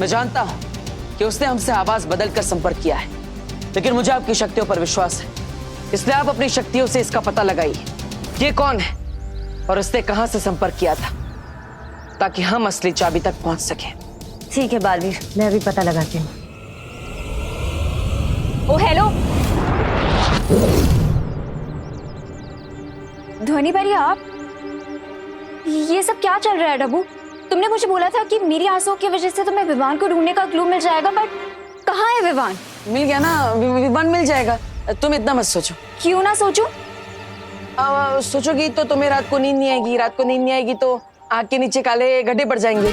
मैं जानता हूं कि उसने हमसे आवाज बदलकर संपर्क किया है, लेकिन मुझे आपकी शक्तियों पर विश्वास है, इसलिए आप अपनी शक्तियों से इसका पता लगाइए कि ये कौन है और उसने कहां से संपर्क किया था, ताकि हम असली चाबी तक पहुंच सके। ठीक है बालवीर, मैं अभी पता लगाती हूँ। ओ हेलो ध्वनि भैया, आप ये सब क्या चल रहा है? डब्बू, तुमने मुझे बोला था कि मेरी आंसुओं की वजह से तुम्हें विवान को ढूंढने का क्लू मिल जाएगा, बट कहाँ है विवान? मिल गया ना, विवान मिल जाएगा, तुम इतना मत सोचो। क्यों ना सोचूं? सोचोगी तो तुम्हें रात को नींद नहीं आएगी, रात को नींद नहीं आएगी तो आग के नीचे काले गड्ढे पड़ जाएंगे।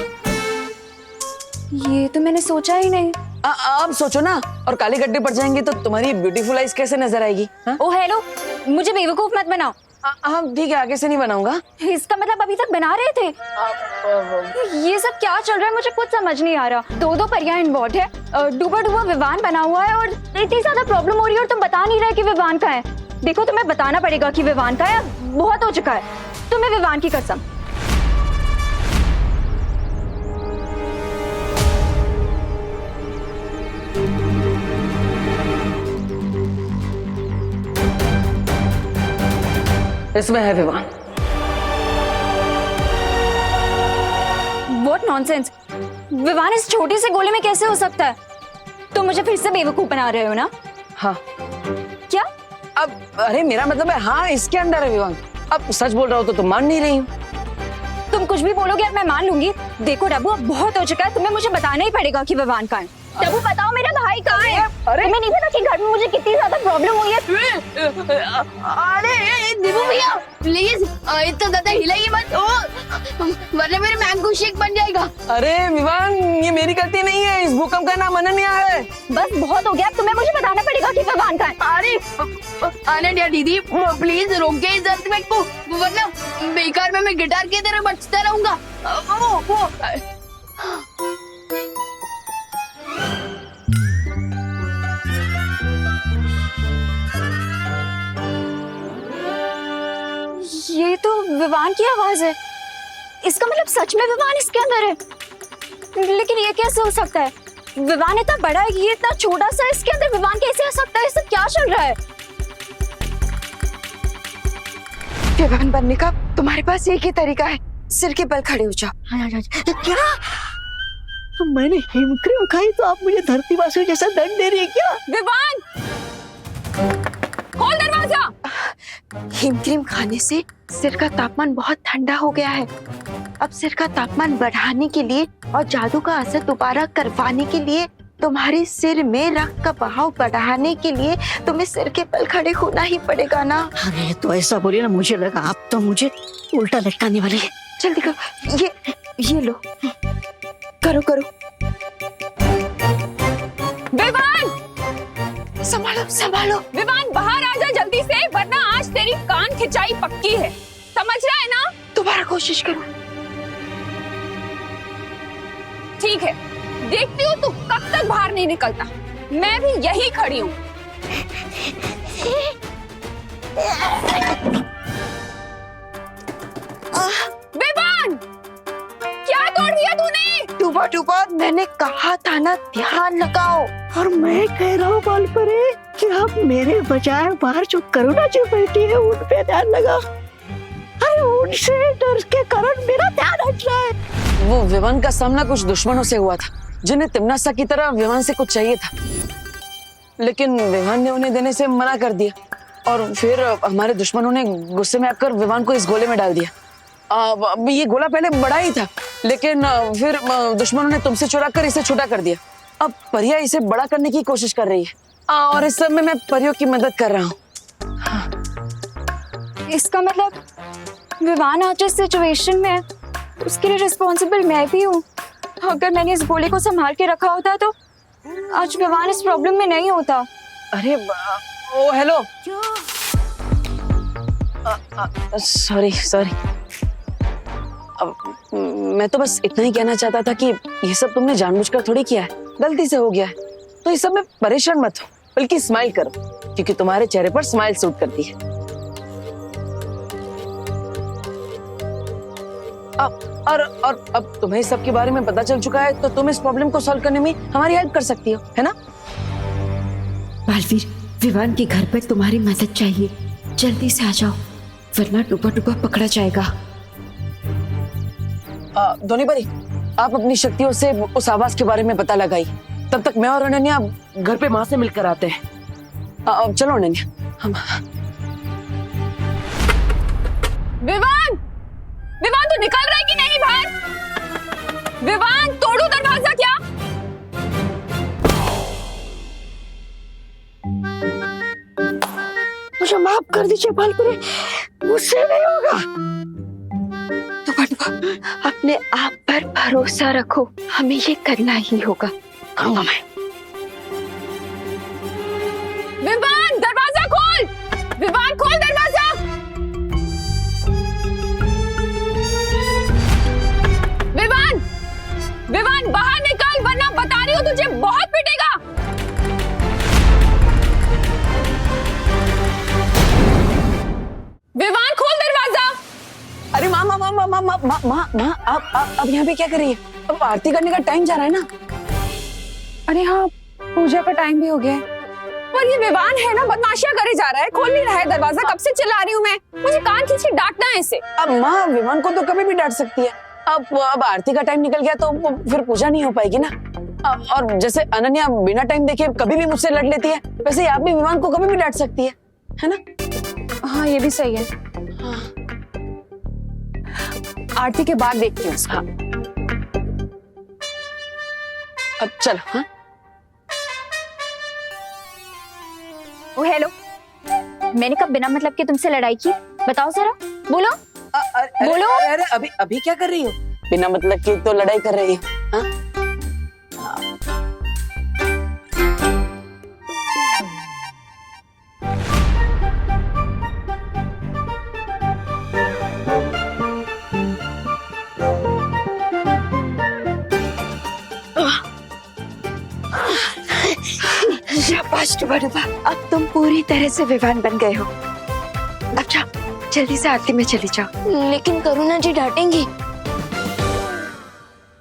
ये तो मैंने सोचा ही नहीं। अब सोचो ना, और काले गड्ढे पड़ जाएंगे तो तुम्हारी ब्यूटीफुल आइज कैसे नजर आएगी? ओ हेलो, मुझे बेवकूफ मत बनाओ। हाँ ठीक है, आगे से नहीं बनाऊंगा। इसका मतलब अभी तक बना रहे थे? ये सब क्या चल रहा है, मुझे कुछ समझ नहीं आ रहा। दो परियां इन्वॉल्व है, डूबा डूबा विवान बना हुआ है और इतनी ज्यादा प्रॉब्लम हो रही है और तुम बता नहीं रहे कि विवान का है। देखो, तुम्हें बताना पड़ेगा कि विवान का है, बहुत हो चुका है। तुम्हें विवान की कसम। इसमें है विवान। What nonsense! विवान इस छोटे से गोले में कैसे हो सकता है? तुम मुझे फिर से बेवकूफ बना रहे हो ना? हाँ। क्या? अब अरे मेरा मतलब है, हाँ इसके अंदर है विवान। अब सच बोल रहा हो तो तुम मान नहीं रही हो। तुम कुछ भी बोलोगे और मैं मान लूंगी। देखो डब्बू, अब बहुत हो चुका है, तुम्हें मुझे बताना ही पड़ेगा कि विवान कहाँ है। डब्बू बताओ, मेरा भाई कहाँ है? अरे तुम्हें नहीं पता कि घर में मुझे कितनी ज्यादा प्रॉब्लम हुई है? अरे दीपू भैया प्लीज इतना ज्यादा हिलाइए मत, वरना मेरे मैंगो शेक बन जाएगा। अरे विवान, ये मेरी गलती नहीं है, इस भूकंप का नाम अनन्या है। बस बहुत हो गया, अब तुम्हें मुझे बताना पड़ेगा कि विवान कहाँ है। अरे अनन्या दीदी प्लीज रोक के इस अर्थक्वेक को, वरना बेकार में मैं गिटार की तरह बजता रहूंगा। वो ये तो विवान की आवाज है। इसका मतलब सच में विवान इसके अंदर है। लेकिन ये कैसे हो सकता है? विवान इतना बड़ा है, ये इतना छोटा सा, इसके अंदर विवान कैसे आ सकता है? सब क्या चल रहा है? विवान बनने का तुम्हारे पास एक ही तरीका है, सिर के बल खड़े हो जाओ। क्या? मैंने हिमक्रीम खाई तो आप मुझे धरती वासियों जैसा दंड दे रही है क्या? विवान, खोल दरवाजा। हिमक्रीम खाने से सिर का तापमान बहुत ठंडा हो गया है। अब सिर का तापमान बढ़ाने के लिए और जादू का असर दोबारा करवाने के लिए, तुम्हारे सिर में रक्त का बहाव बढ़ाने के लिए तुम्हें सिर के बल खड़े होना ही पड़ेगा ना। अरे तो ऐसा बोलिए ना, मुझे लगा आप तो मुझे उल्टा लटकाने वाली है। जल्दी करो, ये लो, करो करो। विवान, संभालो संभालो। विवान बाहर आ जा जल्दी से, वरना आज तेरी कान खिंचाई पक्की है। समझ रहा है ना? दोबारा कोशिश करो। ठीक है, देखती हूँ तू कब तक बाहर नहीं निकलता। मैं भी यही खड़ी हूँ। विवान, क्या तोड़ दिया तूने? डूबा डूबा, मैंने कहा था ना ध्यान लगाओ। और मैं कह रहा हूँ बालपरे कि आप मेरे बजाय बाहर जो करुणा जी बैठी है उन पे ध्यान लगा। अरे उनसे डर के कारण मेरा ध्यान हट रहा है। वो विवान का सामना कुछ दुश्मनों से हुआ था, जिन्हें तिम्नासा की तरह विवान से कुछ चाहिए था, लेकिन विवान ने उन्हें देने से मना कर दिया। और फिर हमारे दुश्मनों ने गुस्से में आकर विवान को इस गोले में डाल दिया। ये गोला पहले बड़ा ही था, लेकिन फिर दुश्मनों ने तुमसे चुरा कर इसे छोटा कर दिया। अब परिया इसे बड़ा करने की कोशिश कर रही है, और इस समय मैं परियों की मदद कर रहा हूँ। इसका मतलब विवान आज जिस सिचुएशन में है, उसके लिए रिस्पॉन्सिबल मैं भी हूँ। अगर मैंने इस गोले को संभाल के रखा होता तो आज विवान इस प्रॉब्लम में नहीं होता। अरे ओ हेलो, सॉरी सॉरी। अब मैं तो बस इतना ही कहना चाहता था कि ये सब तुमने जानबूझकर थोड़ी किया है, गलती से हो गया है। तो इस सब में परेशान मत हो, बल्कि स्माइल करो, क्योंकि तुम्हारे चेहरे पर स्माइल सूट करती है। अब और अब तुम्हें सब के बारे में पता चल चुका है, तो तुम इस प्रॉब्लम को सॉल्व करने में हमारी हेल्प कर सकती हो, है ना? बालवीर, विवान के घर पर तुम्हारी मदद चाहिए। जल्दी से आ जाओ, वरना डूबा डूबा पकड़ा जाएगा। धोनी परी, आप अपनी शक्तियों से उस आवाज के बारे में पता लगाई। तब तक मैं और अनन्या घर पे माँ से मिलकर आते हैं। चलो अनन्या, हम। विवान, विवान तू निकल रहा है कि नहीं बाहर? विवान, तोड़ू दरवाजा क्या? मुझे माफ कर दीजिए बालपुरी, मुझसे नहीं होगा। अपने आप पर भरोसा रखो, हमें ये करना ही होगा। कहूंगा मैं। विवान, दरवाजा खोल! विवान, खोल दरवाजा! विवान, विवान बाहर निकल, वरना बता रही हूँ तुझे बहुत पिटेगा। विवान, खोल दरवाजा! अरे माँ माँ माँ माँ माँ माँ माँ माँ माँ, आप अब यहाँ पे क्या कर रही है? अब आरती करने का टाइम जा रहा है ना। अरे हाँ, पूजा का टाइम भी हो गया है। पर ये विवान है ना, बदमाशियां करे जा रहा है, खोल नहीं रहा है दरवाजा। कब से चिल्ला रही हूँ मैं, मुझे कान खींच के डांटना है इसे। अब माँ, विमान को तो कभी भी डांट सकती है। अब आरती का टाइम निकल गया तो फिर पूजा नहीं हो पाएगी ना। और जैसे अनन्या बिना टाइम देखे कभी भी मुझसे लड़ लेती है, वैसे ही आप भी विमान को कभी भी डांट सकती है ना? हाँ, ये भी सही है। आरती के बाद देखती हूँ। हाँ। अब चलो। हाँ, ओ हेलो, मैंने कब बिना मतलब के तुमसे लड़ाई की? बताओ जरा, बोलो। बोलो। अरे अभी अभी क्या कर रही हो? बिना मतलब की तो लड़ाई कर रही हो। हाँ? शाबाश डूबा डूबा, अब तुम पूरी तरह से विवान बन गए हो। अब जाओ, जल्दी से आरती में चली जाओ। लेकिन करुणा जी डांटेंगी।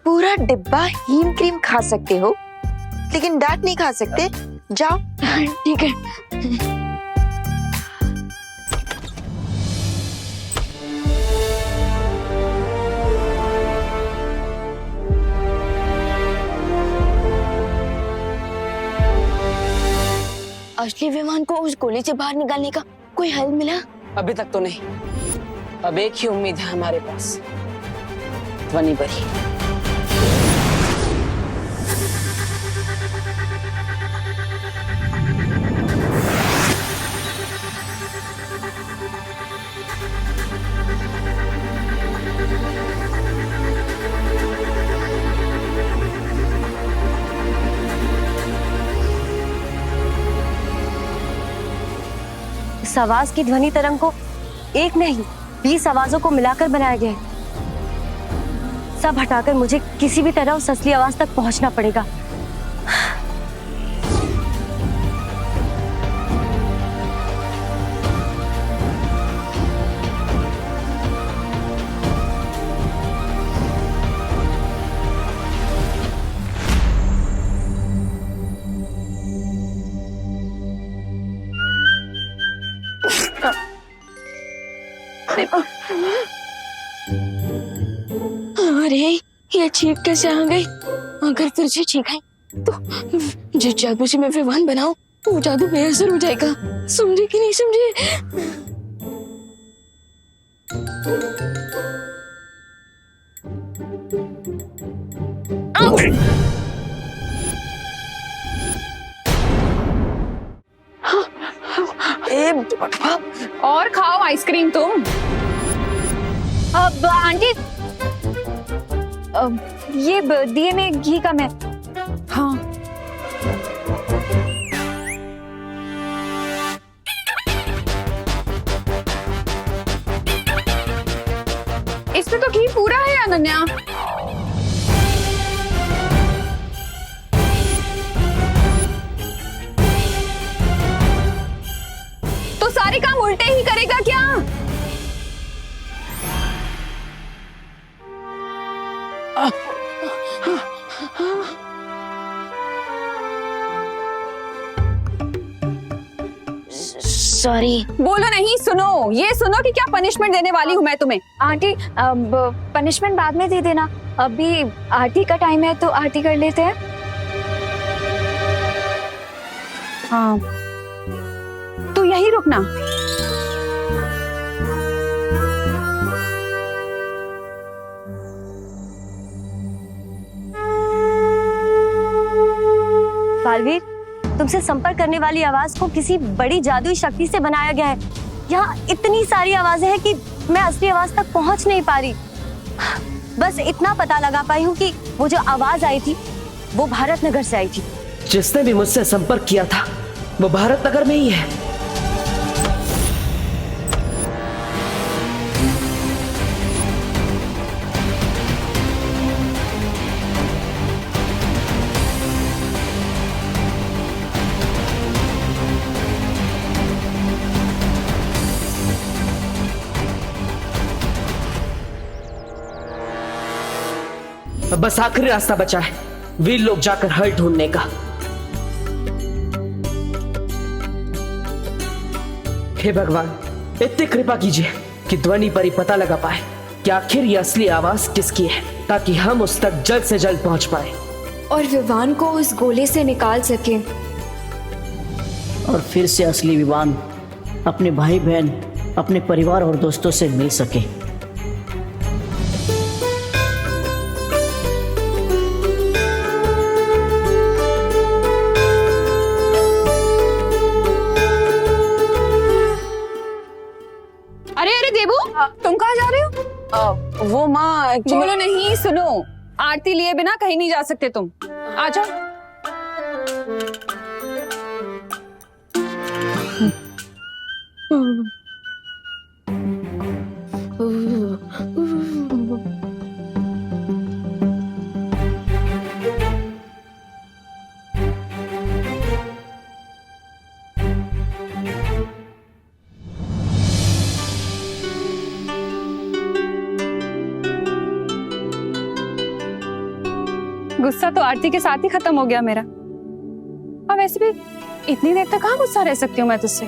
पूरा डिब्बा हीम क्रीम खा सकते हो, लेकिन डांट नहीं खा सकते। जाओ। ठीक है। असली विमान को उस गोली से बाहर निकालने का कोई हल मिला? अभी तक तो नहीं। अब एक ही उम्मीद है हमारे पास, ध्वनि परी। इस आवाज की ध्वनि तरंग को एक नहीं 20 आवाजों को मिलाकर बनाया गया है। सब हटाकर मुझे किसी भी तरह उस असली आवाज तक पहुंचना पड़ेगा। अरे ये चीख कैसे आ गई? अगर फिर से चीख आई तो जिस जादू से मैं विवान बनाऊं वो जादू बेअसर हो जाएगा। समझे कि नहीं समझे? और खाओ आइसक्रीम तुम। अब आंटी, ये दिए में घी कम है। हाँ, इसमें तो घी पूरा है अनन्या। तो सारे काम उल्टे ही करेगा क्या? सॉरी। बोलो नहीं, सुनो, ये सुनो कि क्या पनिशमेंट देने वाली हूँ मैं तुम्हें। आंटी, अब पनिशमेंट बाद में दे देना, अभी आरती का टाइम है तो आरती कर लेते हैं। हाँ, तू यहीं रुकना। बालवीर, तुमसे संपर्क करने वाली आवाज को किसी बड़ी जादुई शक्ति से बनाया गया है। यहाँ इतनी सारी आवाजें हैं कि मैं असली आवाज तक पहुंच नहीं पा रही। बस इतना पता लगा पाई हूँ कि वो जो आवाज आई थी वो भारत नगर से आई थी। जिसने भी मुझसे संपर्क किया था वो भारत नगर में ही है। अब बस आखिरी रास्ता बचा है, वीर लोग जाकर हल ढूंढने का। हे भगवान, इतनी कृपा कीजिए कि ध्वनि पर ही पता लगा पाए कि आखिर ये असली आवाज किसकी है, ताकि हम उस तक जल्द से जल्द पहुंच पाए और विवान को उस गोले से निकाल सके। और फिर से असली विवान अपने भाई बहन, अपने परिवार और दोस्तों से मिल सके। अरे अरे देबू, तुम कहाँ जा रहे हो? वो माँ बोलो नहीं, सुनो, आरती लिए बिना कहीं नहीं जा सकते तुम। आ जाओ। गुस्सा तो आरती के साथ ही खत्म हो गया मेरा। और वैसे भी इतनी देर तक कहाँ गुस्सा रह सकती हूँ मैं तुझसे।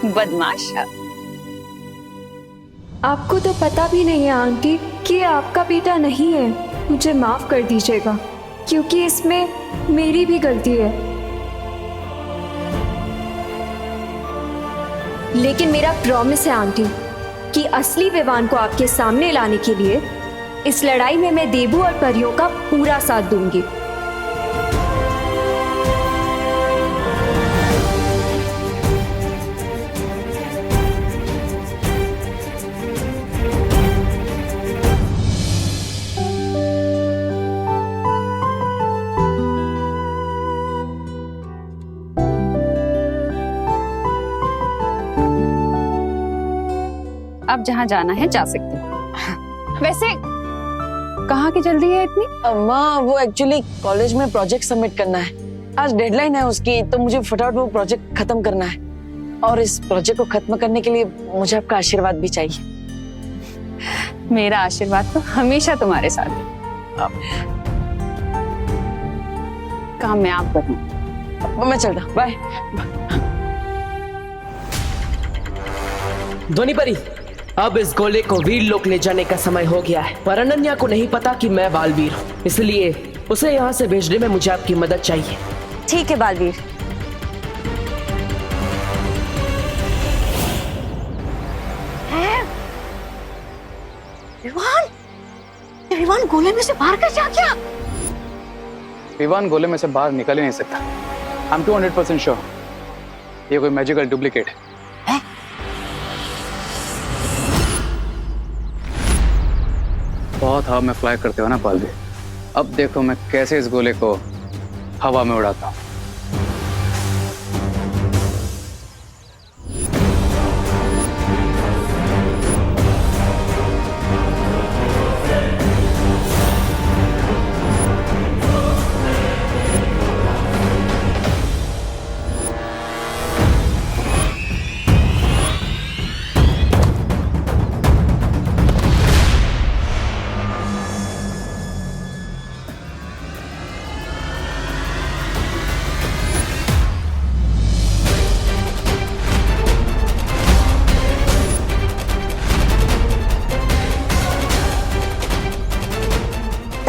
बदमाश। आपको तो पता भी नहीं है आंटी कि ये आपका बेटा नहीं है। मुझे माफ कर दीजिएगा क्योंकि इसमें मेरी भी गलती है। लेकिन मेरा प्रॉमिस है आंटी कि असली विवान को आपके सामने लाने के लिए इस लड़ाई में मैं देबू और परियों का पूरा साथ दूंगी। अब जहां जाना है जा सकते हैं। वैसे कहाँ की जल्दी है इतनी? माँ वो एक्चुअली कॉलेज में प्रोजेक्ट सबमिट करना है, आज डेडलाइन है उसकी, तो मुझे फटाफट वो प्रोजेक्ट खत्म करना है। और इस प्रोजेक्ट को खत्म करने के लिए मुझे आपका आशीर्वाद भी चाहिए। मेरा आशीर्वाद तो हमेशा तुम्हारे साथ है। काम मैं आप करूँ। मैं चल रहा हूँ, बाय। ध्वनि परी, अब इस गोले को वीर लोक ले जाने का समय हो गया है, पर अनन्या को नहीं पता कि मैं बालवीर हूँ, इसलिए उसे यहाँ से भेजने में मुझे आपकी मदद चाहिए। ठीक है बालवीर। विवान, ये विवान गोले में से बाहर कैसे आ गया? विवान गोले में से बाहर निकल ही नहीं सकता। I'm 200% श्योर ये कोई मैजिकल डुप्लीकेट है। बहुत हवा में फ्लाई करते हो ना पालवी, अब देखो मैं कैसे इस गोले को हवा में उड़ाता हूँ।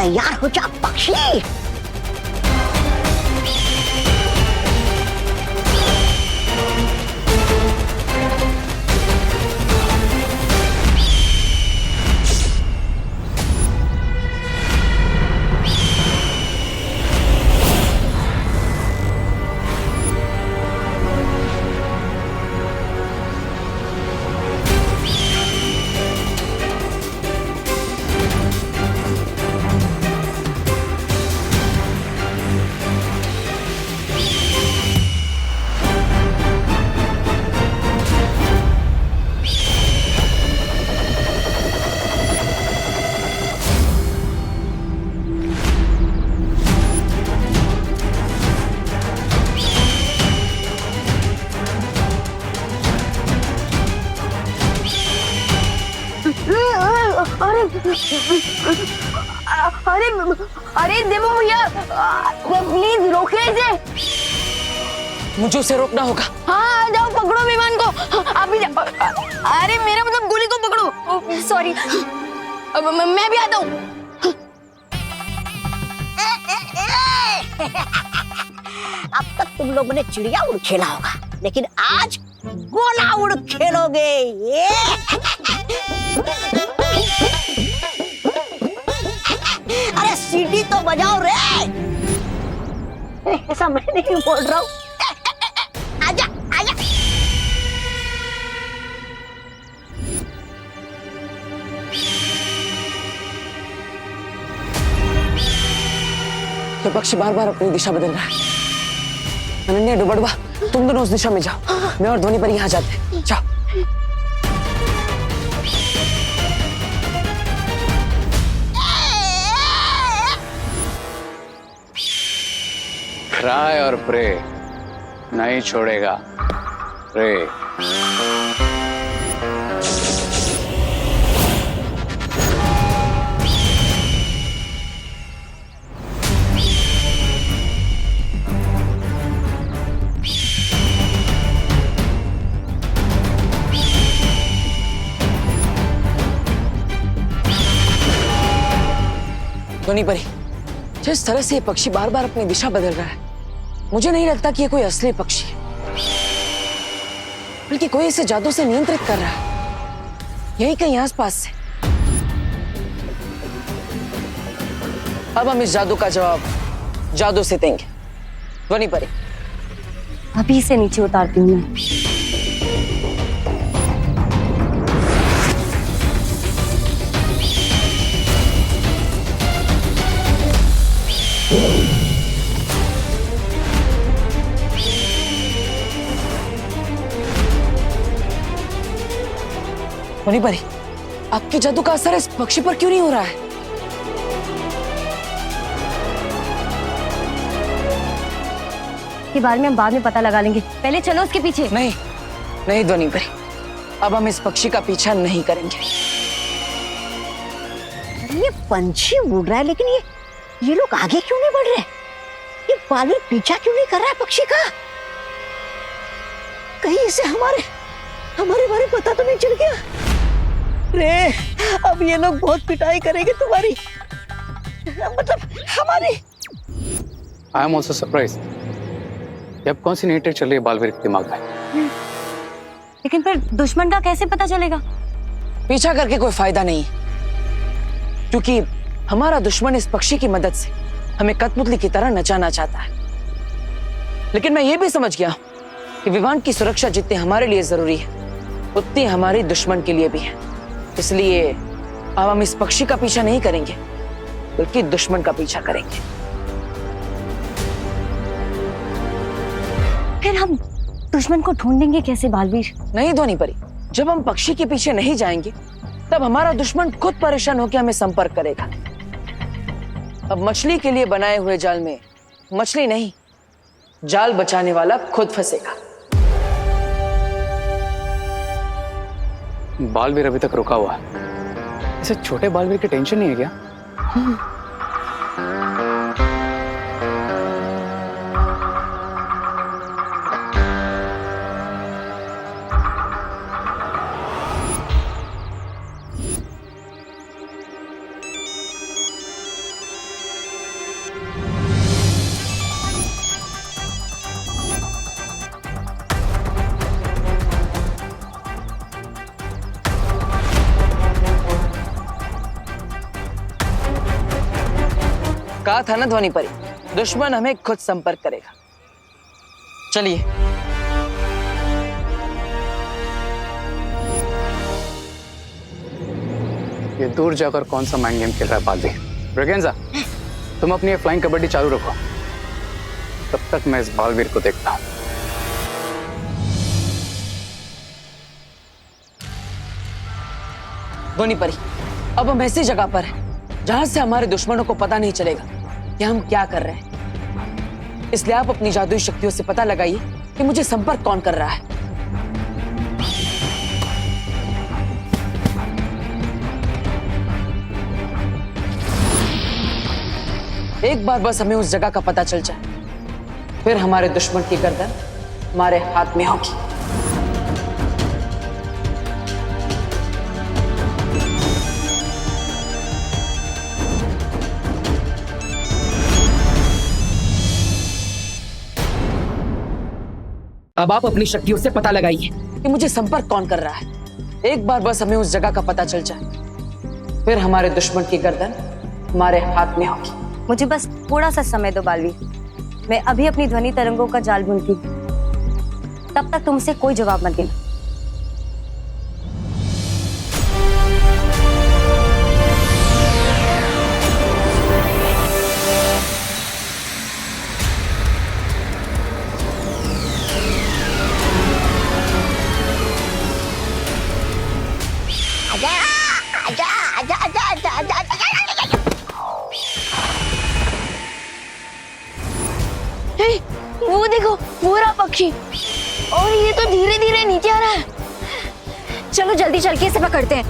तैयार हो जा पक्षी। अरे अरे देवो भैया, प्लीज रोके इसे। मुझे उसे रोकना होगा। हाँ जाओ पकड़ो विमान को, आप भी जाओ। अरे मेरा मतलब गोली को पकड़ो। सॉरी, मैं भी आता हूँ। अब तक तुम लोगों ने चिड़िया उड़ खेला होगा, लेकिन आज गोला उड़ खेलोगे। ये अरे सीटी तो बजाओ रे। ऐसा मैं नहीं बोल रहा हूँ। आजा आजा। ये पक्षी बार बार अपनी दिशा बदल रहा है। अनन्या, डुबड़वा, तुम दोनों उस दिशा में जाओ, मैं और ध्वनि पर यहाँ जाते हैं। जाओ। ट्राई और प्रे नहीं छोड़ेगा। प्रे। ध्वनि परी, जिस तरह से ये पक्षी बार बार अपनी दिशा बदल रहा है, मुझे नहीं लगता कि ये कोई असली पक्षी है, बल्कि कोई इसे जादू से नियंत्रित कर रहा है, यही कहीं आसपास से। अब हम इस जादू का जवाब जादू से देंगे। ध्वनि परी, अभी से नीचे उतारती हूँ मैं। ध्वनि परी, आपके जादू का असर इस पक्षी पर क्यों नहीं हो रहा है? के बारे में हम बाद में पता लगा लेंगे, पहले चलो उसके पीछे। नहीं नहीं ध्वनि परी, अब हम इस पक्षी का पीछा नहीं करेंगे। ये पंछी उड़ रहा है, लेकिन ये लोग आगे क्यों नहीं बढ़ रहे? ये बालवीर पीछा क्यों नहीं कर रहा है पक्षी का? कहीं इसे हमारे बारे में पता तो नहीं चल गया? रे, अब ये लोग बहुत पिटाई करेंगे तुम्हारी, मतलब हमारी। I am also surprise. अब कौन सी नई ट्रिक चल रही है बालवीर के दिमाग में? लेकिन फिर दुश्मन का कैसे पता चलेगा? पीछा करके कोई फायदा नहीं है, क्योंकि हमारा दुश्मन इस पक्षी की मदद से हमें कठपुतली की तरह नचाना चाहता है। लेकिन मैं ये भी समझ गया कि विवान की सुरक्षा जितनी हमारे लिए जरूरी है, उतनी हमारे दुश्मन के लिए भी है। इसलिए अब हम इस पक्षी का पीछा नहीं करेंगे, बल्कि दुश्मन का पीछा करेंगे। फिर हम दुश्मन को ढूंढेंगे कैसे बालवीर? नहीं ध्वनि परी, जब हम पक्षी के पीछे नहीं जाएंगे, तब हमारा दुश्मन खुद परेशान होकर हमें संपर्क करेगा। अब मछली के लिए बनाए हुए जाल में मछली नहीं, जाल बचाने वाला खुद फंसेगा। बालवीर अभी तक रुका हुआ है। इसे छोटे बालवीर की टेंशन नहीं है क्या? कहा था ना ध्वनि परी, दुश्मन हमें खुद संपर्क करेगा। चलिए। ये दूर जाकर कौन सा माइंड गेम खेल रहा है बालवीर? ब्रेगेंजा, तुम अपनी ये फ्लाइंग कबड्डी चालू रखो, तब तक मैं इस बालवीर को देखता हूं। ध्वनि परी, अब हम ऐसी जगह पर हैं जहां से हमारे दुश्मनों को पता नहीं चलेगा कि हम क्या कर रहे हैं। इसलिए आप अपनी जादुई शक्तियों से पता लगाइए कि मुझे संपर्क कौन कर रहा है। एक बार बस हमें उस जगह का पता चल जाए, फिर हमारे दुश्मन की गर्दन हमारे हाथ में होगी। अब आप अपनी शक्तियों से पता लगाइए कि मुझे संपर्क कौन कर रहा है। एक बार बस हमें उस जगह का पता चल जाए, फिर हमारे दुश्मन की गर्दन हमारे हाथ में होगी। मुझे बस थोड़ा सा समय दो बालवीर, मैं अभी अपनी ध्वनि तरंगों का जाल बुनती हूँ। तब तक तुमसे कोई जवाब मत देना। वो देखो, वो रहा पक्षी, और ये तो धीरे धीरे नीचे आ रहा है। चलो जल्दी चल के इसे पकड़ते हैं।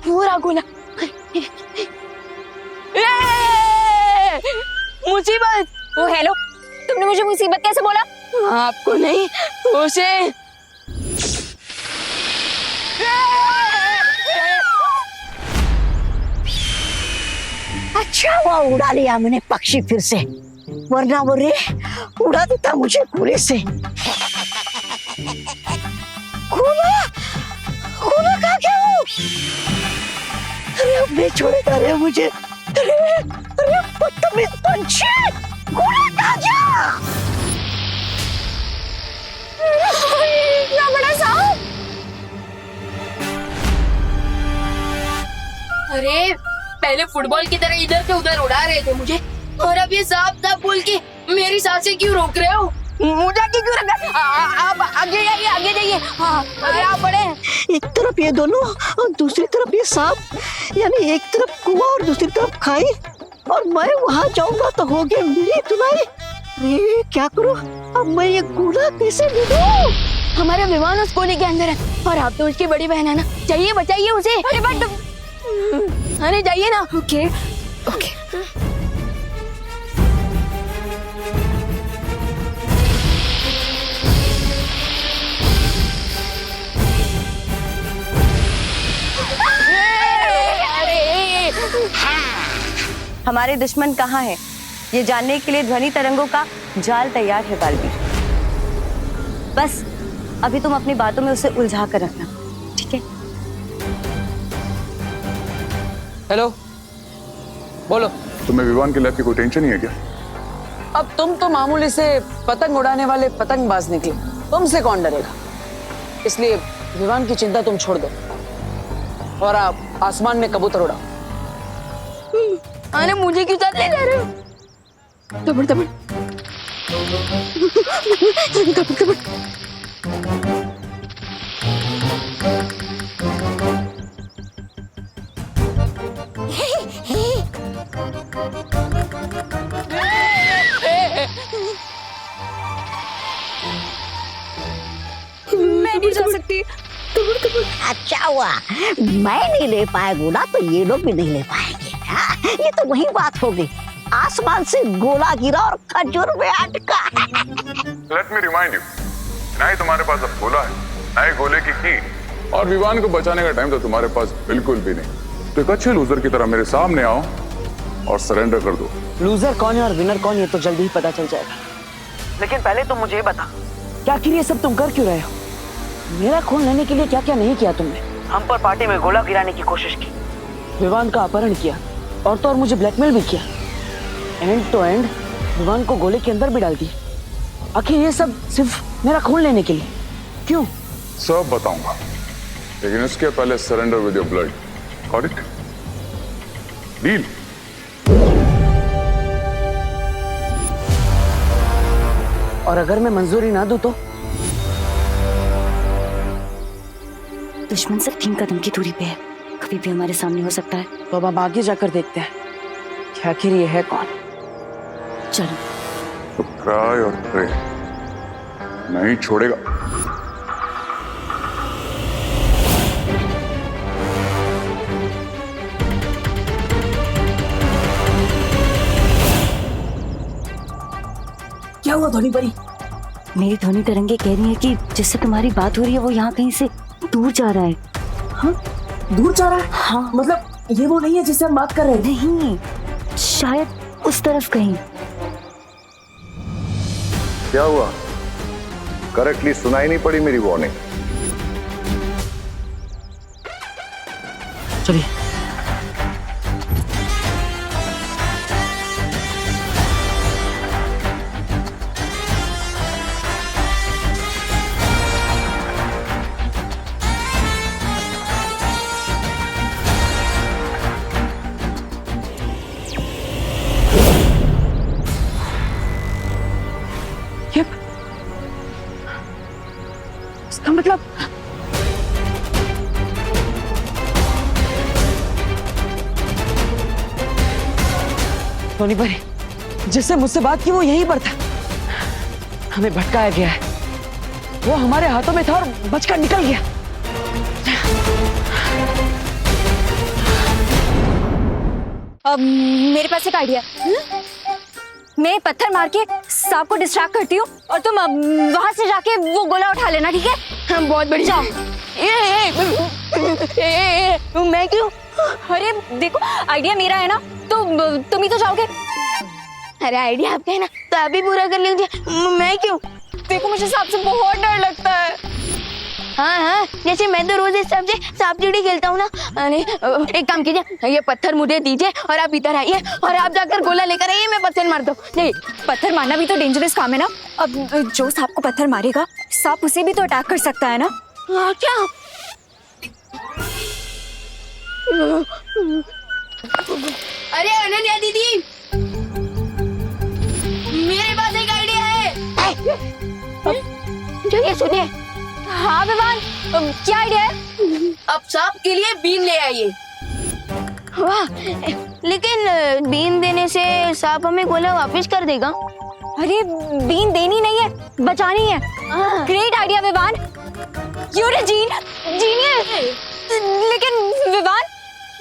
वो रहा गोला। मुसीबत। ओ हेलो, तुमने मुझे मुसीबत कैसे बोला? आपको नहीं, उसे। अच्छा हुआ उड़ा लिया मैंने पक्षी फिर से, वरना वो रे उड़ा देता मुझे पूरे से। गोला, गोला कहाँ गया वो? अरे अब नहीं छोड़ेगा रे मुझे। अरे अरे बदतमीज पंछी, गोला कहाँ गया? इतना बड़ा सांप! अरे पहले फुटबॉल की तरह इधर से उधर उड़ा रहे थे मुझे, और अब ये सांप बोल के मेरी सांसें क्यों रोक रहे हो? मुझे क्यों रखा? आप आगे जाइए, आगे जाइए। हाँ, अरे आप बड़े। एक तरफ ये दोनों और दूसरी तरफ ये सांप, यानी एक तरफ कुआं और दूसरी तरफ खाई, और मैं वहां जाऊंगा तो होगी मेरी धुलाई। अरे क्या करूं अब, मैं ये गोला कैसे ढूंढूं? हमारा विमान उस कोने के अंदर है, और आप तो उसकी बड़ी बहन है ना, जाइए बचाइए उसे। अरे बट, अरे जाइए ना। Okay okay. हमारे दुश्मन कहाँ हैं? ये जानने के लिए ध्वनि तरंगों का जाल तैयार है बालवीर। बस अभी तुम अपनी बातों में उसे उलझा कर रखना, ठीक है? हेलो, बोलो। तुम्हें विमान के लैब की कोई टेंशन नहीं है क्या? अब तुम तो मामूली से पतंग उड़ाने वाले पतंगबाज निकले, तुमसे कौन डरेगा? इसलिए विमान की चिंता तुम छोड़ दो और आप आसमान में कबूतर उड़ाओ। अरे मुझे क्यों साथ ले जा रहे हो? दबड़ दबड़ दबड़ दबड़। मैं नहीं जा सकती। अच्छा हुआ मैं नहीं ले पाया गोला, तो ये लोग भी नहीं ले पाएंगे। हाँ, ये तो वही बात हो गई, आसमान से गोला गिरा और खजूर में अटका। लेट मी रिमाइंड यू, ना ही तुम्हारे पास अब गोला है, ना ही गोले की और विमान को बचाने का टाइम तो तुम्हारे पास बिल्कुल भी नहीं। तो एक अच्छे लूजर की तरह मेरे सामने आओ और सरेंडर कर दो। लूजर कौन है और विनर कौन, ये तो जल्दी ही पता चल जाएगा। लेकिन पहले तुम मुझे बता क्या आखिर ये सब तुम कर क्यों रहे हो? मेरा खून लेने के लिए क्या क्या नहीं किया तुमने? हम पर पार्टी में गोला गिराने की कोशिश की, विवान का अपहरण किया और तो और मुझे ब्लैकमेल भी किया। एंड टू एंड विवान को गोले के अंदर भी डाल दिया। आखिर ये सब सिर्फ मेरा खून लेने के लिए क्यों? सब बताऊंगा, लेकिन उसके पहले surrender with your blood. Got it? Deal? और अगर मैं मंजूरी ना दूं तो? दुश्मन सब 3 कदम की दूरी पे है, कभी भी हमारे सामने हो सकता है। तो अब हम आगे जाकर देखते हैं कि आखिर ये है कौन। चलो। तो ट्राई और प्रे नहीं छोड़ेगा। क्या हुआ धोनी परी? मेरी ध्वनि तरंगे कह रही है कि जिससे तुम्हारी बात हो रही है वो यहाँ कहीं से दूर जा रहा है। हाँ? दूर जा रहा है? हाँ। मतलब ये वो नहीं है जिससे हम बात कर रहे थे? नहीं, शायद उस तरफ कहीं। क्या हुआ? करेक्टली सुनाई नहीं पड़ी मेरी वार्निंग? चलिए। इसका मतलब धोनी परी, जिससे मुझसे बात की वो यहीं पर था। हमें भटकाया गया है। वो हमारे हाथों में था और बचकर निकल गया। अब मेरे पास एक आइडिया। मैं पत्थर मार के सांप को डिस्ट्रैक्ट करती हूँ और तुम वहां से जाके वो गोला उठा लेना, ठीक है? बहुत बढ़िया। मैं क्यों? अरे देखो, आइडिया मेरा है ना, तो तुम ही तो जाओगे। अरे आइडिया आपका है ना, तो आप ही पूरा कर लीजिए। मैं क्यों? देखो, मुझे सांप से बहुत डर लगता है। हाँ हाँ, जैसे मैं तो रोज इस सांप से सांप सीढ़ी खेलता हूँ ना। अरे एक काम कीजिए, ये पत्थर मुझे दीजिए और आप इधर आइए और आप जाकर गोला लेकर आइए, मैं पत्थर मारता हूँ। नहीं, पत्थर मारना भी तो डेंजरस काम है ना। अब जो सांप को पत्थर मारेगा, सांप उसे भी तो अटैक कर सकता है ना। हाँ, क्या? अरे अनन्या दीदी, मेरे पास एक आइडिया है। जो ये सुनिए। हाँ विवान, क्या आइडिया है? अब सांप के लिए बीन ले आइए। वाह, लेकिन बीन देने से सांप हमें गोला वापस कर देगा। अरे बीन देनी नहीं है, बचानी है। Great idea Vivaan, you're a genius. लेकिन विवान,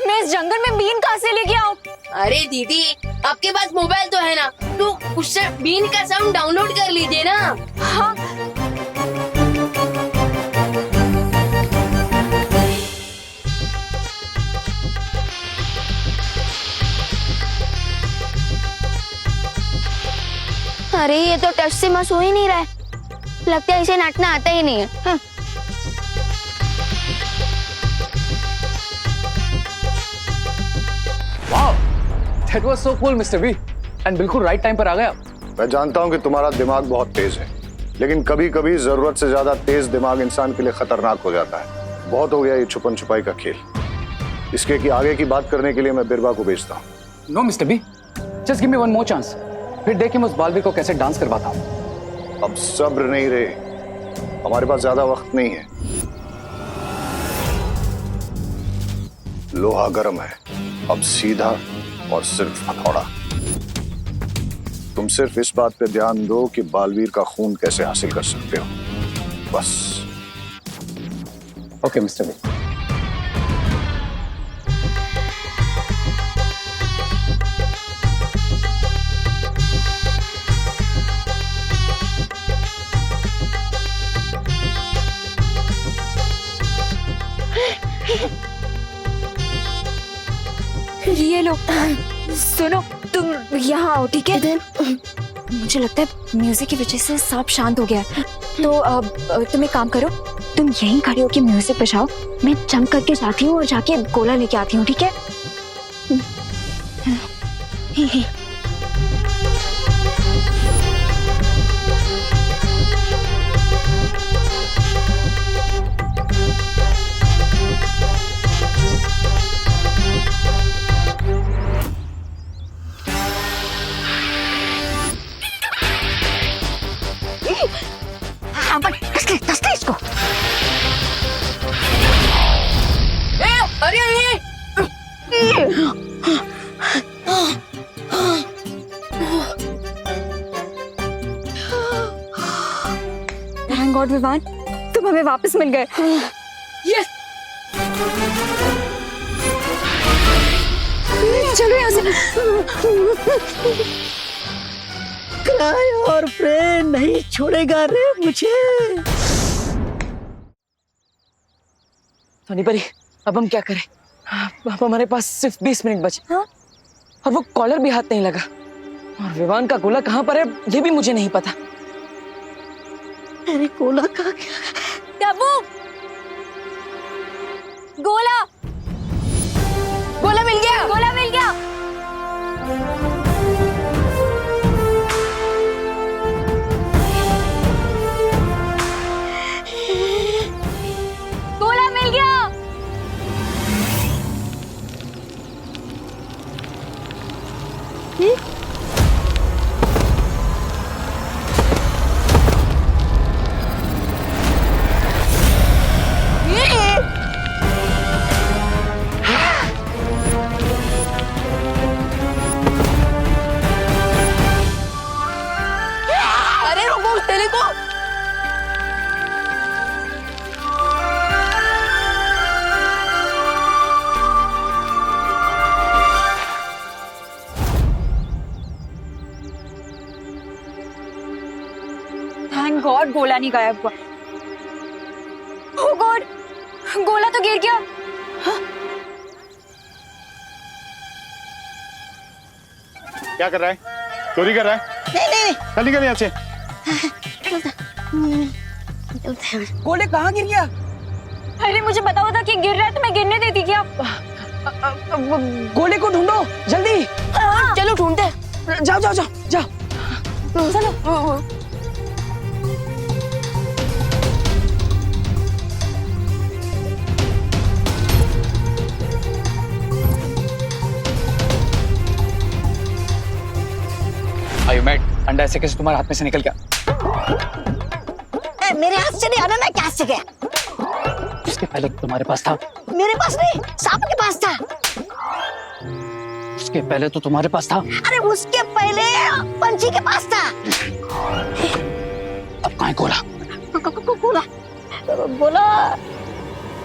मैं इस जंगल में बीन कहाँ से लेके आऊँ? अरे दीदी, आपके पास मोबाइल तो है ना, तो उससे बीन का साउंड डाउनलोड कर लीजिए ना। हाँ। अरे ये तो टच से मस हो ही नहीं रहा है, लगता है इसे नाचना आता ही नहीं है। हाँ। Wow, that was so cool mister V, and बिल्कुल राइट टाइम पर आ गया। मैं जानता हूं कि तुम्हारा दिमाग बहुत तेज है, लेकिन कभी कभी जरूरत से ज्यादा तेज दिमाग इंसान के लिए खतरनाक हो जाता है। बहुत हो गया ये छुपन छुपाई का खेल। इसके कि आगे की बात करने के लिए मैं बिरबा को भेजता हूँ। No mister B, just give me one more chance, फिर देखिए मैं उस बालवीर को कैसे डांस करवाता हूँ। अब सब्र नहीं रहे, हमारे पास ज्यादा वक्त नहीं है। लोहा गर्म है, अब सीधा और सिर्फ हथौड़ा। तुम सिर्फ इस बात पे ध्यान दो कि बालवीर का खून कैसे हासिल कर सकते हो, बस। Okay mister B. ये लो, सुनो, तुम यहाँ आओ, ठीक है? मुझे लगता है म्यूजिक की वजह से सांप शांत हो गया है। तो तुम एक काम करो, तुम यहीं खड़े होके म्यूजिक बजाओ, मैं जंप करके जाती हूँ और जाके गोला लेके आती हूँ, ठीक है? कसते इसको। अरे थैंक गॉड विवान, तुम हमें वापस मिल गए। यस, चलो यहाँ से। क्राई और प्रे नहीं छोड़ेगा रे मुझे। सोनी परी, अब हम क्या करें? अब हमारे पास सिर्फ 20 मिनट बचे। हाँ? और वो कॉलर भी हाथ नहीं लगा, और विवान का गोला कहाँ पर है ये भी मुझे नहीं पता। अरे गोला कहाँ गया? डब्बू, गोला, गोला मिल गया। गोला मिल गया। गोला मिल गया। अरे रुको उस तेले को। थैंक गॉड गोला नहीं गायब हुआ। ओह गॉड, गोला तो गिर गया। क्या कर रहा है? चोरी कर रहा है? नहीं कल निकल यहाँ से। गोले कहाँ गिर गया? अरे मुझे पता होता कि गिर रहा है तो मैं गिरने देती क्या? गोले को ढूंढो जल्दी। चलो ढूंढते। जाओ जाओ जाओ जाओ। चलो। आयु मैट, अंडा ऐसे कैसे तुम्हारे हाथ में से निकल गया? मेरे हाथ से नहीं आना, मैं क्या से गया? उसके पहले तुम्हारे पास था। मेरे पास नहीं, सांप के पास था। उसके पहले तो तुम्हारे पास था। अरे उसके पहले पंछी के पास था। अब कहाँ है गोला? गोला गोला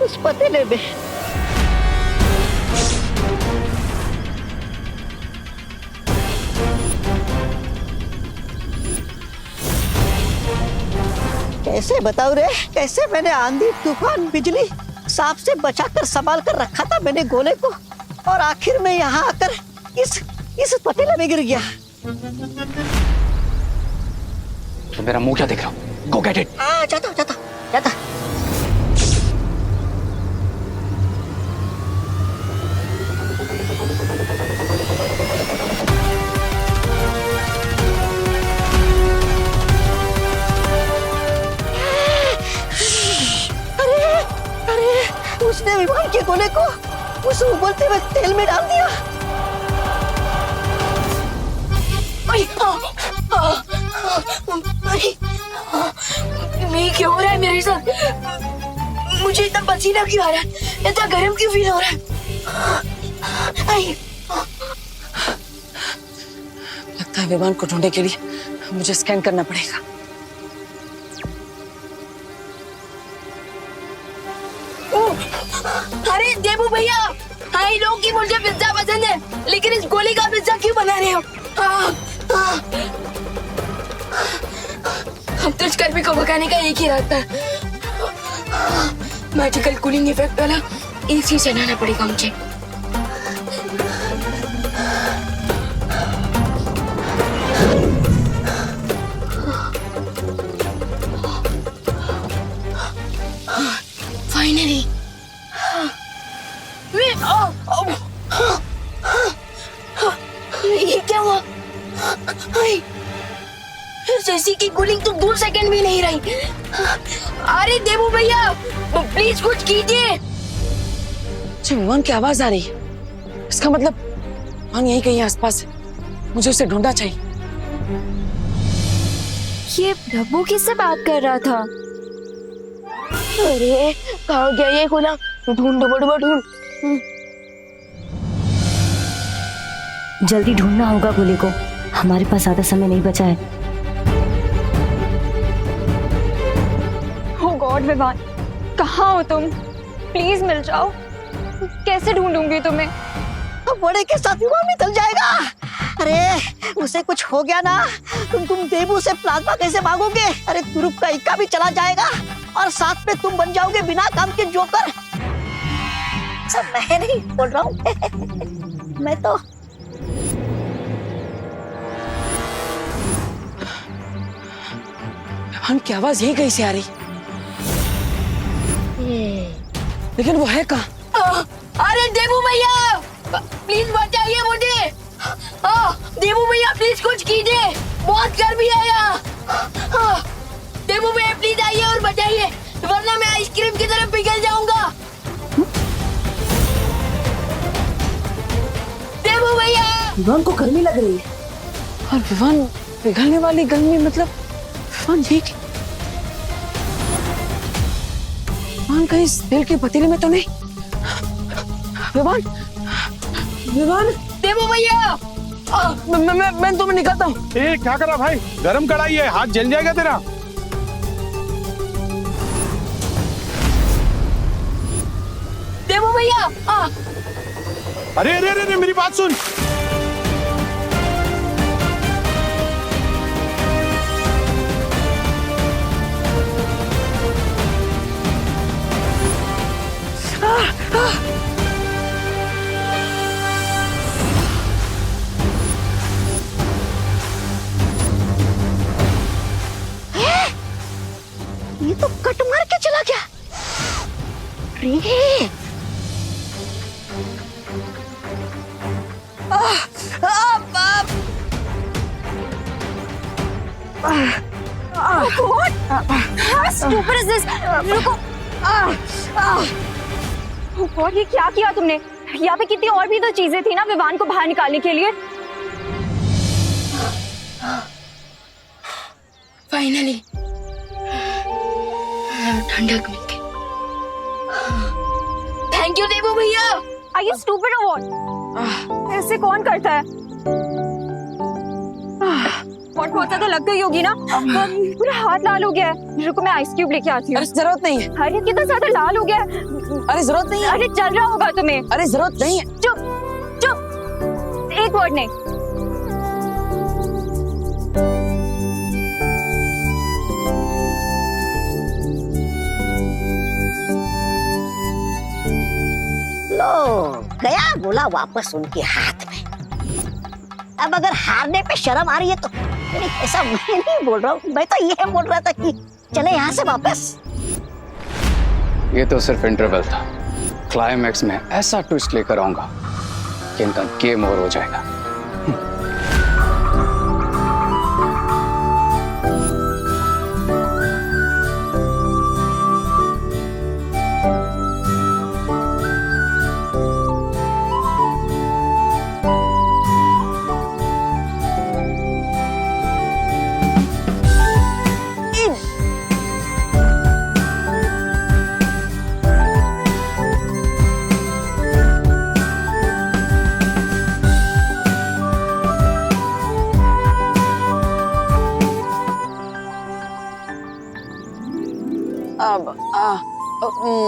उस पतीले में। कैसे बताऊं रे, कैसे मैंने आंधी तूफान बिजली सांप से बचाकर संभाल कर रखा था मैंने गोले को, और आखिर में यहाँ आकर इस पतीले में गिर गया। तो मेरा मुंह क्या देख रहा हूँ? Go get it. जाता जाता जाता। उसने विमान के गोले को उस उबलते हुए तेल में डाल दिया। मैं क्या हो रहा है मेरे साथ? मुझे इतना पसीना क्यों आ रहा है? इतना गर्म क्यों फील हो रहा है? लगता है विमान को ढूंढने के लिए मुझे स्कैन करना पड़ेगा। अरे देबू भैया, हाई लोग की मुझे पिज्जा पसंद है, लेकिन इस गोली का पिज्जा क्यों बना रहे हो? हम तो इस गर्मी को भगाने का एक ही रास्ता है, मैजिकल कूलिंग इफेक्ट वाला एसी चलाना पड़ेगा मुझे। जैसी की कूलिंग तो 2 सेकंड भी नहीं रही। अरे देवू भैया प्लीज कुछ कीजिए। मुझे विवान की आवाज आ रही है, इसका मतलब विवान यहीं कहीं आसपास है, मुझे उसे ढूंढना चाहिए। ये प्रभु किससे बात कर रहा था? अरे कहाँ गया ये गोला? ढूंढ ढूंढ। जल्दी ढूंढना होगा गोले को, हमारे पास ज्यादा समय नहीं बचा है। ओह गॉड विवान, कहाँ हो तुम? प्लीज मिल जाओ। कैसे ढूंढूंगी तुम्हें? बड़े के साथ विवान निकल जाएगा। अरे उसे कुछ हो गया ना, तुम देवू से प्लाज्मा कैसे मांगोगे? अरे तुरुप का इक्का भी चला जाएगा और साथ में तुम बन जाओगे बिना काम के जोकर। सब मैं नहीं बोल रहा हूँ मैं तो विवान की आवाज यहीं कहीं से आ रही, लेकिन वो है कहाँ? अरे देवू भैया प्लीज बचाइए मुझे। देवू भैया प्लीज कुछ कीजिए, बहुत गर्मी है यहाँ। देवू भैया प्लीज आइए और बचाइए, वरना मैं आइसक्रीम की तरफ पिघल जाऊंगा। देवू भैया। विवान को गर्मी लग रही है, और विवान पिघलने वाली गर्मी मतलब विवान ये कि विवान कहीं इस तेल की पतीली में तो नहीं? विवान, विवान। देवू भैया मैं तुम्हें निकालता हूँ। ए क्या करा भाई, गरम कढ़ाई है, हाथ जल जाएगा तेरा। देवू भैया। अरे अरे अरे मेरी बात सुन। ये तो कट मार के चला गया। रे Stupid is this? रुको। और ये क्या किया तुमने? यहाँ पे कितनी और भी तो चीजें थी ना विवान को बाहर निकालने के लिए। फाइनली ठंडक मिल गई। थैंक यू देवू भैया। Are you stupid or what? ऐसे कौन करता है? बहुत ज्यादा लग गई होगी ना, पूरा हाथ लाल हो गया है। रुको मैं आइस क्यूब लेके आती हूँ। अरे जरूरत नहीं है। अरे कितना ज्यादा लाल हो गया है। अरे जरूरत नहीं है। अरे चल रहा होगा तुम्हें। अरे जरूरत नहीं है। चुप चुप, एक वर्ड नहीं। लो गया गोला वापस उनके हाथ में। अब अगर हारने पे शर्म आ रही है तो नहीं, ऐसा मैं नहीं बोल रहा हूँ, मैं तो ये बोल रहा था कि चले यहाँ से वापस। ये तो सिर्फ इंटरवल था, क्लाइमैक्स में ऐसा ट्विस्ट लेकर आऊंगा कि इनका गेम ओवर हो जाएगा।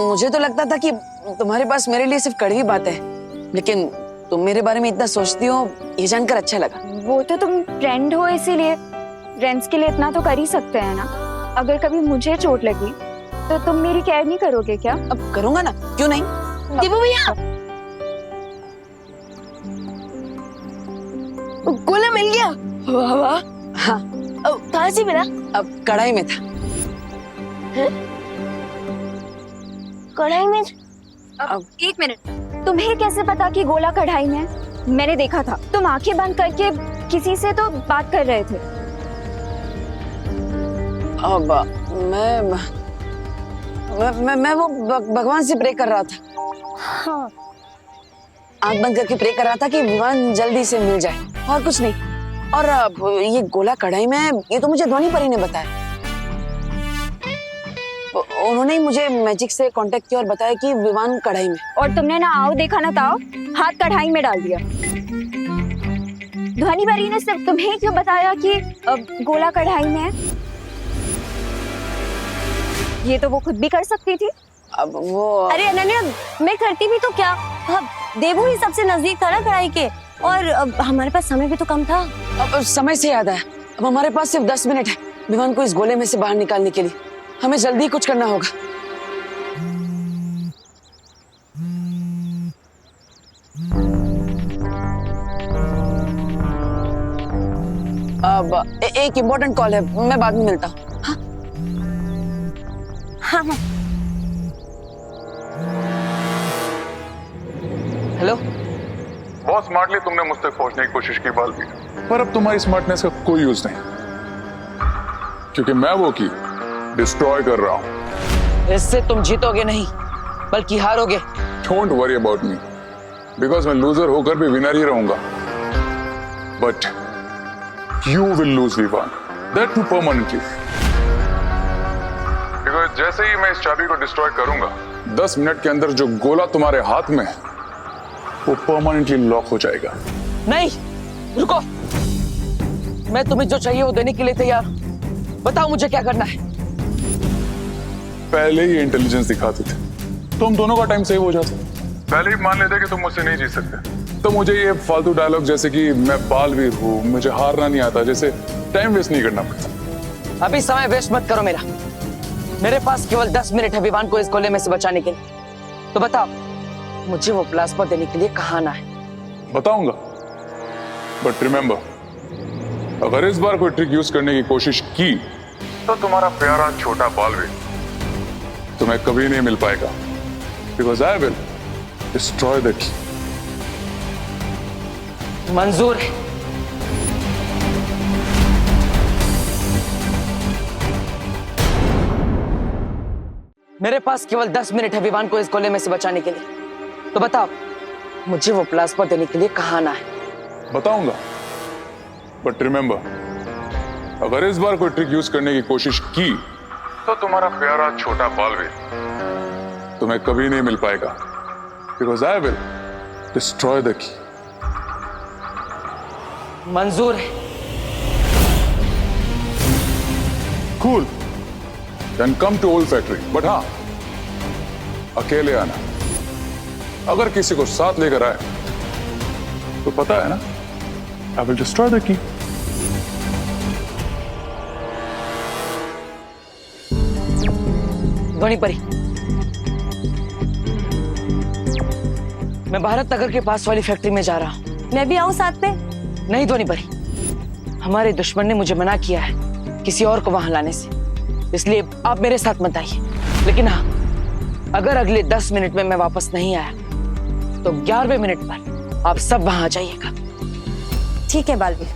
मुझे तो लगता था कि तुम्हारे पास मेरे लिए सिर्फ कड़वी बातें हैं, लेकिन तुम मेरे बारे में इतना सोचती हो ये जानकर अच्छा लगा। वो तो तुम फ्रेंड हो, इसीलिए फ्रेंड्स के लिए इतना तो कर ही सकते हैं ना। अगर कभी मुझे चोट लगी तो तुम मेरी केयर नहीं करोगे क्या? अब करूंगा ना, क्यों नहीं। देवू भैया गोला मिल गया। वाह वाह। हाँ, कहाँ से मिला? अब कढ़ाई में था। कढ़ाई में? अब एक मिनट, तुम्हें कैसे पता कि गोला कढ़ाई में है? मैंने देखा था, तुम आंखें बंद करके किसी से तो बात कर रहे थे। अब मैं वो भगवान से प्रे कर रहा था। हाँ। आंख बंद करके प्रे कर रहा था कि विवान जल्दी से मिल जाए, और कुछ नहीं। और ये गोला कढ़ाई में है, ये तो मुझे ध्वनि परी ने बताया। उन्होंने ही मुझे मैजिक से कांटेक्ट किया और बताया कि विवान कढ़ाई में। और तुमने ना आओ देखा ना ताओ, हाथ कढ़ाई में डाल दिया। ध्वनि परी ने सिर्फ तुम्हें क्यों बताया कि गोला कढ़ाई में है? ये तो वो खुद भी कर सकती थी। अब वो अरे अनन्या, मैं करती भी तो क्या, अब देवू ही सबसे नजदीक था ना कढ़ाई के, और अब हमारे पास समय भी तो कम था। अब समय से याद आया, अब हमारे पास सिर्फ 10 मिनट है विवान को इस गोले में से बाहर निकालने के लिए। हमें जल्दी कुछ करना होगा। अब एक इम्पोर्टेंट कॉल है, मैं बाद में मिलता हूँ। हाँ हाँ। हेलो। बहुत स्मार्टली तुमने मुझ तक पहुंचने की कोशिश की बालवीर, पर अब तुम्हारी स्मार्टनेस का कोई यूज नहीं, क्योंकि मैं वो की डिस्ट्रॉय कर रहा हूं। इससे तुम जीतोगे नहीं बल्कि हारोगे। Don't worry about me, because मैं लूजर होकर भी विनर ही रहूंगा। But you will lose Vivaan, that too permanently. Because जैसे ही मैं इस चाबी को डिस्ट्रॉय करूंगा, 10 मिनट के अंदर जो गोला तुम्हारे हाथ में है वो परमानेंटली लॉक हो जाएगा। नहीं, रुको। मैं तुम्हें जो चाहिए वो देने के लिए तैयार हूं। बताओ मुझे क्या करना है। पहले ही इंटेलिजेंस दिखाते थे तो हम दोनों का टाइम सेव हो जाता। पहले ही मान लेते कि तुम मुझसे नहीं जीत सकते, तो मुझे ये फालतू डायलॉग जैसे कि मैं बालवीर हूँ, मुझे हारना नहीं आता, जैसे टाइम वेस्ट नहीं करना पड़ता। अभी समय वेस्ट मत करो मेरा। मेरे पास केवल 10 मिनट है विवान को इस गोले में से बचाने के लिए। तो बताओ मुझे वो प्लाज्मा देने के लिए कहाँ आना है। बताऊंगा, बट रिमेंबर, अगर इस बार कोई ट्रिक यूज करने की कोशिश की तो तुम्हारा प्यारा छोटा बालवीर तुम्हें कभी नहीं मिल पाएगा, because I will destroy the key. मंजूर है। मेरे पास केवल 10 मिनट है विवान को इस गोले में से बचाने के लिए। तो बताओ मुझे वो प्लाज्मा देने के लिए कहाँ आना है। बताऊंगा, बट रिमेंबर, अगर इस बार कोई ट्रिक यूज करने की कोशिश की तो तुम्हारा प्यारा छोटा बालवीर तुम्हें कभी नहीं मिल पाएगा, because I will destroy the key. मंजूर है। Cool, then come to old factory, but हाँ अकेले आना। अगर किसी को साथ लेकर आए तो पता है ना, आई विल डिस्ट्रॉय द की। ध्वनि परी, मैं भारत नगर के पास वाली फैक्ट्री में जा रहा हूँ। मैं भी आऊँ साथ में? नहीं ध्वनि परी, हमारे दुश्मन ने मुझे मना किया है किसी और को वहां लाने से, इसलिए आप मेरे साथ मत आइए। लेकिन हाँ, अगर अगले 10 मिनट में मैं वापस नहीं आया तो 11वें मिनट पर आप सब वहां आ जाइएगा। ठीक है बालवीर।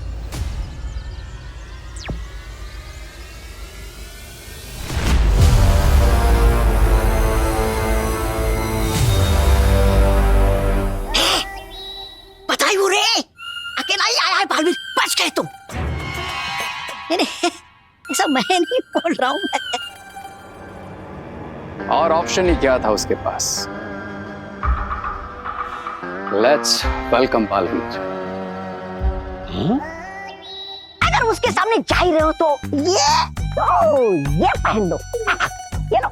बताइए रे, अकेला ही आया है बालवीर, बच गए तुम। नहीं, ऐसा मैं नहीं बोल रहा हूँ। और ऑप्शन ही क्या था उसके पास। Let's welcome Baalveer. अगर उसके सामने जा ही रहे हो तो ये पहन लो, ये लो,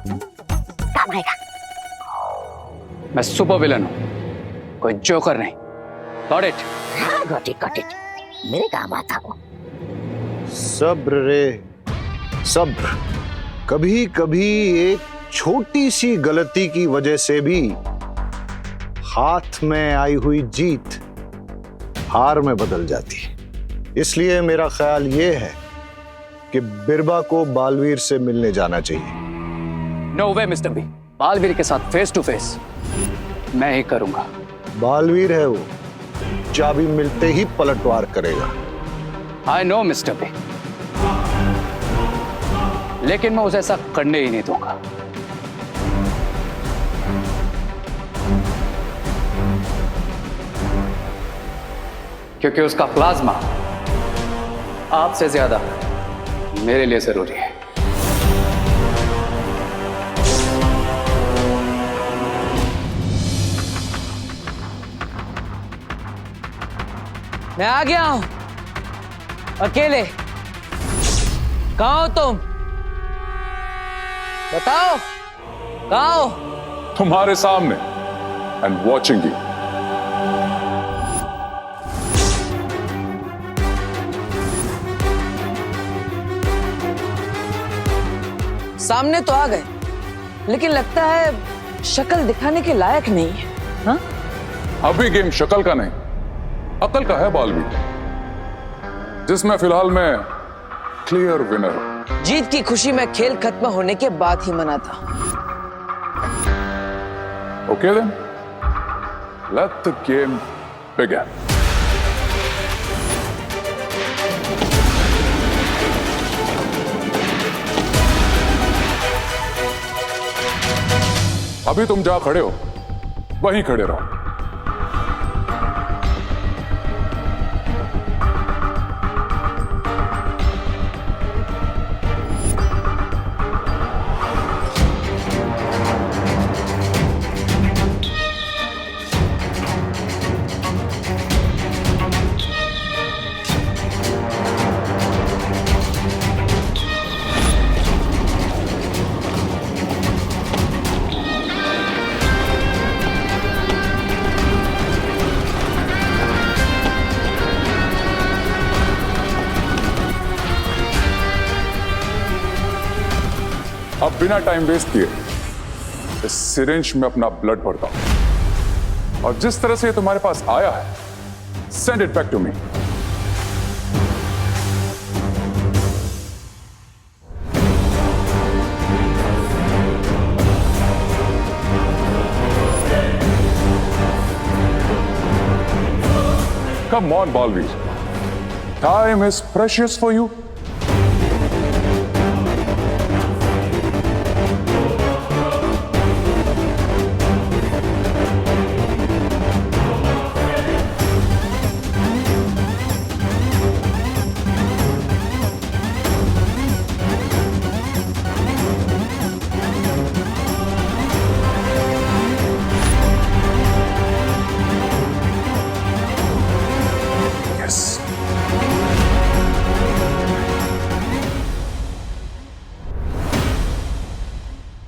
काम आएगा। मैं सुपर विलन हूं, कोई जोकर नहीं। Got it? गॉट इट, मेरे काम आता वो। सब्र रे सब्र। कभी कभी एक छोटी सी गलती की वजह से भी हाथ में आई हुई जीत हार में बदल जाती है। इसलिए मेरा ख्याल ये है कि बिरबा को बालवीर से मिलने जाना चाहिए। नो वे मिस्टर बी, बालवीर के साथ फेस टू फेस मैं ही करूंगा। बालवीर है वो, चाबी मिलते ही पलटवार करेगा। आई नो मिस्टर बे, लेकिन मैं उसे ऐसा करने ही नहीं दूंगा। क्योंकि उसका प्लाज्मा आपसे ज्यादा मेरे लिए जरूरी है। मैं आ गया हूं अकेले। कहाँ हो तुम? बताओ कहाँ हो? तुम्हारे सामने एंड वॉचिंग यू। सामने तो आ गए, लेकिन लगता है शक्ल दिखाने के लायक नहीं है। हाँ? अभी गेम शक्ल का नहीं, अकल का है बालवीर, जिसमें फिलहाल मैं क्लियर विनर हूं। जीत की खुशी में खेल खत्म होने के बाद ही मनाता। Okay then, let the game begin. अभी तुम जहां खड़े हो वहीं खड़े रहो। अब बिना टाइम वेस्ट किए इस सिरिंज में अपना ब्लड भरता हूं, और जिस तरह से ये तुम्हारे पास आया है, send it back to me. Come on, Balveer. Time is precious for you.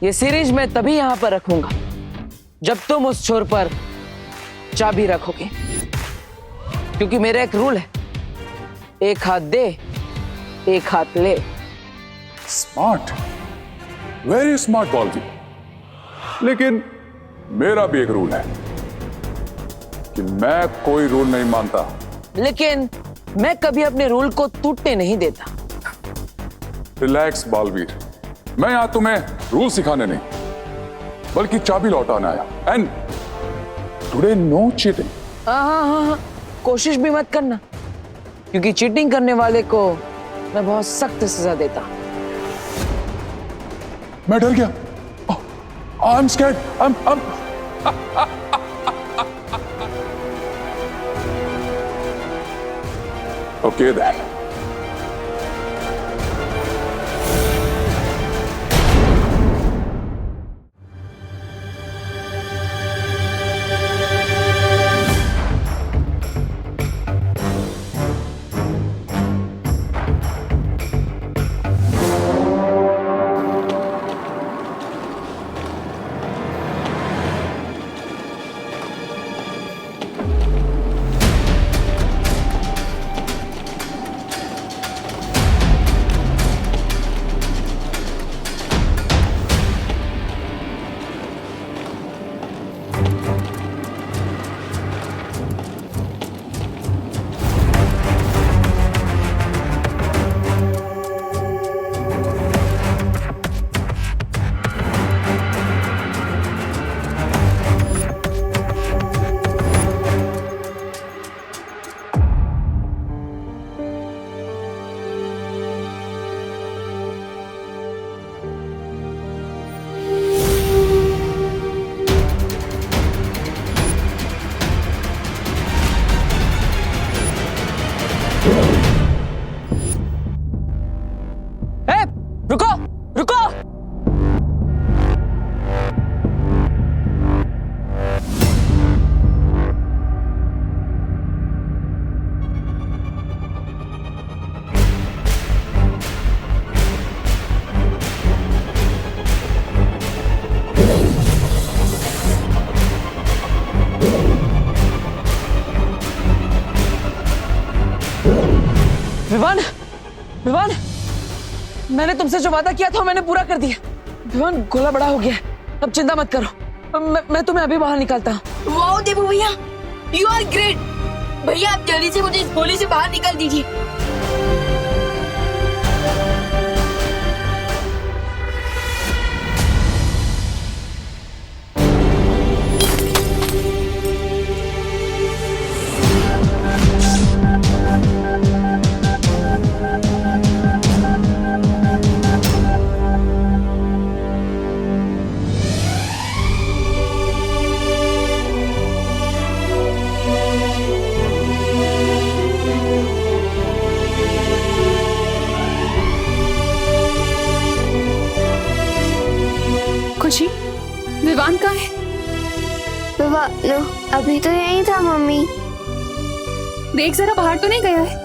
ये सीरीज मैं तभी यहां पर रखूंगा जब तुम उस छोर पर चाबी रखोगे, क्योंकि मेरा एक रूल है, एक हाथ दे एक हाथ ले। Smart, very smart Baalveer. लेकिन मेरा भी एक रूल है कि मैं कोई रूल नहीं मानता, लेकिन मैं कभी अपने रूल को टूटने नहीं देता। रिलैक्स बालवीर, मैं यहां तुम्हें रूल सिखाने नहीं बल्कि चाबी लौटाने आया। And today no cheating. हाँ, कोशिश भी मत करना, क्योंकि चीटिंग करने वाले को मैं बहुत सख्त सजा देता। मैं डर गया। I am scared. Okay then. Vivaan, Vivaan, मैंने तुमसे जो वादा किया था मैंने पूरा कर दिया। विवान, गोला बड़ा हो गया है, अब चिंता मत करो। मैं तुम्हें अभी बाहर निकालता हूँ। वाओ देबू भैया, यू आर ग्रेट। भैया आप जल्दी से मुझे इस गोली से बाहर निकाल दीजिए। खुशी, विवान कहाँ है? अभी तो यही था मम्मी। देख जरा, बाहर तो नहीं गया है?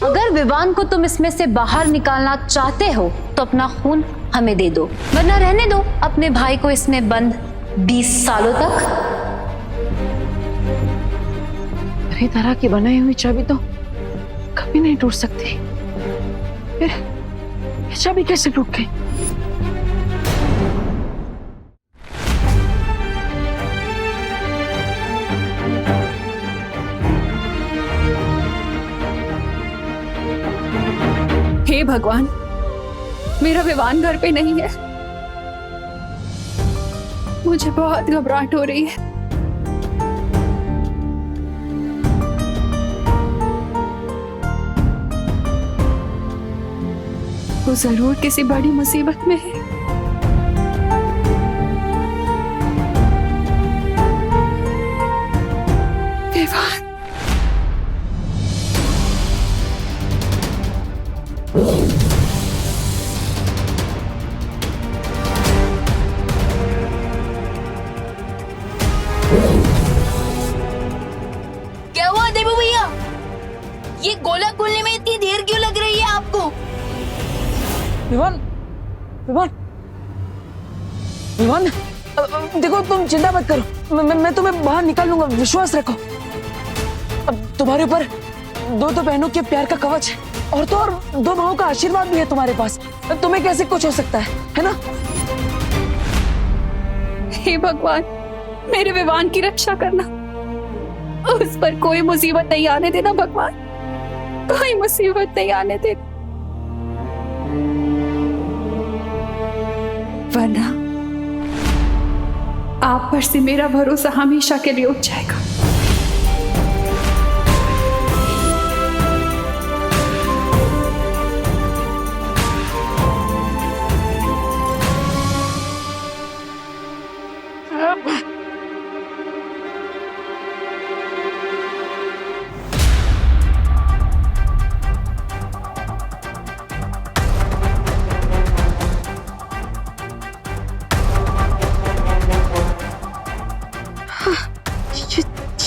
अगर विवान को तुम इसमें से बाहर निकालना चाहते हो तो अपना खून हमें दे दो, वरना रहने दो अपने भाई को इसमें बंद 20 सालों तक। मेरी तरह की बनाई हुई चाबी तो कभी नहीं टूट सकती। फिर ये चाबी कैसे टूट गई? हे भगवान, मेरा विवान घर पे नहीं है। मुझे बहुत घबराहट हो रही है। वो जरूर किसी बड़ी मुसीबत में है। विवान, क्या हुआ देबू भैया? ये गोला खोलने में इतनी देर क्यों लग रही है आपको? विवान, विवान, विवान, देखो तुम चिंता मत करो। मैं तुम्हें बाहर निकाल लूंगा, विश्वास रखो। अब तुम्हारे ऊपर दो बहनों के प्यार का कवच है, और तो और 2 माओं का आशीर्वाद भी है तुम्हारे पास। तुम्हें कैसे कुछ हो सकता है ना? हे भगवान, मेरे विवान की रक्षा करना। उस पर कोई मुसीबत नहीं आने देना भगवान, कोई मुसीबत नहीं आने देना, वरना आप पर से मेरा भरोसा हमेशा के लिए उठ जाएगा।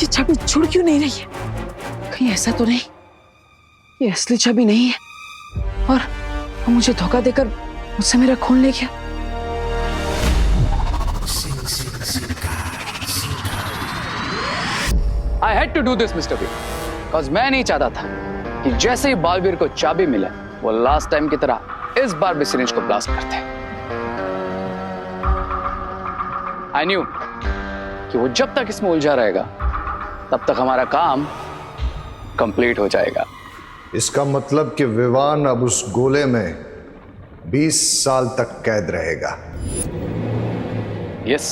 ये चाबी जुड़ क्यों नहीं रही है? कहीं ऐसा तो नहीं ये असली चाबी नहीं है और वो मुझे धोखा देकर मुझसे मेरा खून ले गया? I had to do this, Mr. B. Cause मैं नहीं चाहता था कि जैसे ही बालवीर को चाबी मिला, वो लास्ट टाइम की तरह इस बार भी सिरिंज को ब्लास्ट करते। I knew कि वो जब तक इसमें उलझा रहेगा, तब तक हमारा काम कंप्लीट हो जाएगा। इसका मतलब कि विवान अब उस गोले में 20 साल तक कैद रहेगा। यस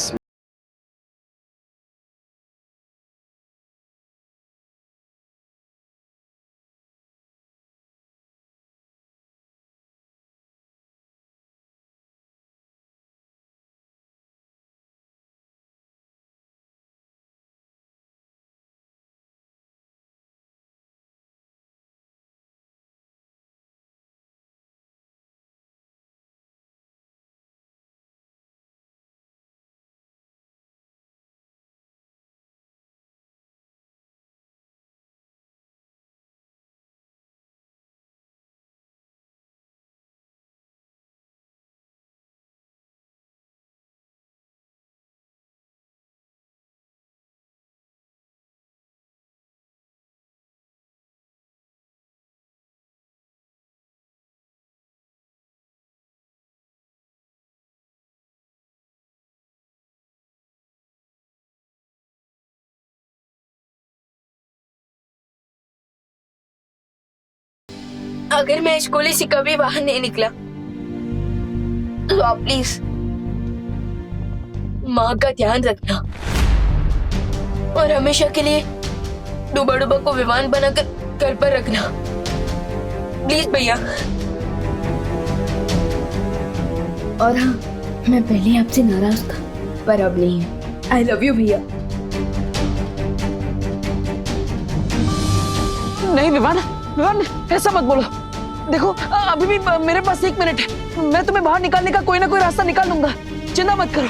अगर मैं इस गोले से कभी बाहर नहीं निकला तो आप प्लीज माँ का ध्यान रखना और हमेशा के लिए डूबा डूबा को विमान बनाकर घर पर रखना, प्लीज भैया। और हाँ, मैं पहले आपसे नाराज था पर अब नहीं है। आई लव यू भैया। नहीं विवान, विवान ऐसा मत बोलो। देखो अभी भी मेरे पास 1 मिनट है, मैं तुम्हें बाहर निकालने का कोई ना कोई रास्ता निकाल लूंगा, चिंता मत करो।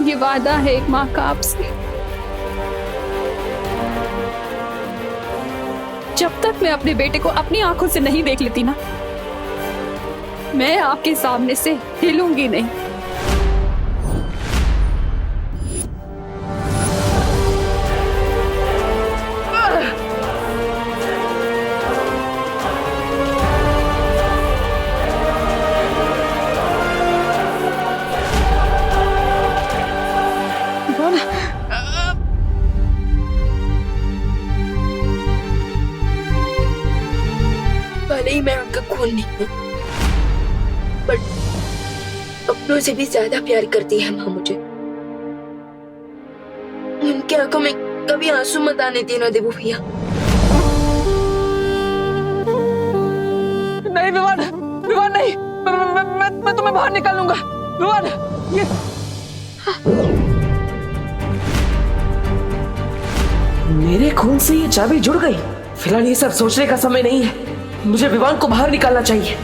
ये वादा है एक माँ का आपसे, जब तक मैं अपने बेटे को अपनी आंखों से नहीं देख लेती ना, मैं आपके सामने से हिलूंगी नहीं। भले ही मैं उनका खून नहीं हूँ, बट अपनों से भी ज्यादा प्यार करती है माँ मुझे। उनकी आंखों में कभी आंसू मत आने देना देवो भैया। नहीं विवान, विवान नहीं, मैं तुम्हें बाहर निकालूंगा विवान। ये मेरे खून से ये चाबी जुड़ गई। फिलहाल ये सब सोचने का समय नहीं है, मुझे विवान को बाहर निकालना चाहिए।